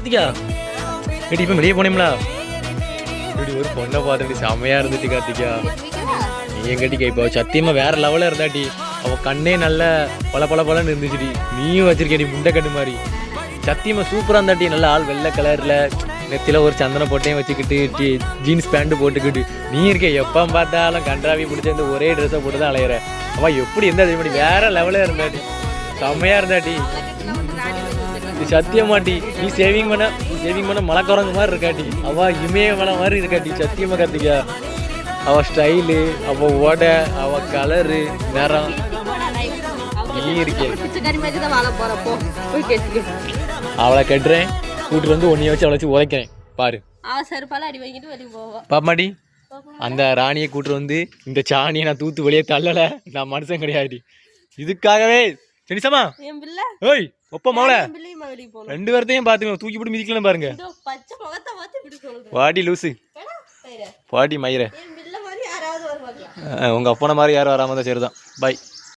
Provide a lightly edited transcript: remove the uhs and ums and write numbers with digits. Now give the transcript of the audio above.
கார்த்திகா ஏடி இப்போ வெளியே போனோம்ல இப்படி ஒரு பொண்ணை பார்த்துட்டு செம்மையா இருந்துட்டு கார்த்திகா நீ எங்கடிக்கா இப்போ சத்தியமா வேற லெவலில் இருந்தாட்டி அவள் கண்ணே நல்ல பல பல பலன்னு இருந்துச்சுடி நீயும் வச்சிருக்கேடி முண்டை கண்ணு மாதிரி சத்தியமா சூப்பராக இருந்தாட்டி நல்ல ஆள் வெள்ளை கலரில் நெத்தியில் ஒரு சந்தன போட்டையும் வச்சுக்கிட்டு ஜீன்ஸ் பேண்ட்டு போட்டுக்கிட்டு நீ இருக்க எப்போ பார்த்தாலும் கன்றாவி பிடிச்ச இந்த ஒரே ட்ரெஸ்ஸை போட்டு தான் அலையிற அவள் எப்படி இருந்தா தெரியுமாடி வேற லெவலில் இருந்தாட்டி செம்மையா இருந்தாட்டி சத்தியமாட்டி நீ சேவிங் பண்ண மலை குரங்கு மாதிரி இருக்காட்டி அவள் இமய மலை மாதிரி இருக்காட்டி சத்தியமா கார்த்திகா அவள் ஸ்டைலு அவள் உடை அவள் கலரு நிறம் நீ இருக்கேன் அவளை கட்டுறேன் கூட்டு வந்து ஒன்றைய வச்சு அவளை வச்சு உதைக்கிறேன் பாரு பாப்பாடி அந்த ராணியை கூட்டு வந்து இந்த சாணியை நான் தூத்து வெளியே தள்ளலை நான் மனுஷன் கிடையாது இதுக்காகவே சரிசமா ஓய் ஒப்ப மவளை 2 பேர்த்தையும் பார்த்துக்கணும் தூக்கி போட்டு மிதிக்கலாம் பாருங்க வாடி லூசு வாடி மயிர உங்க அப்பனை மாதிரி யாரும் வராமல் தான் சரிதான் பாய்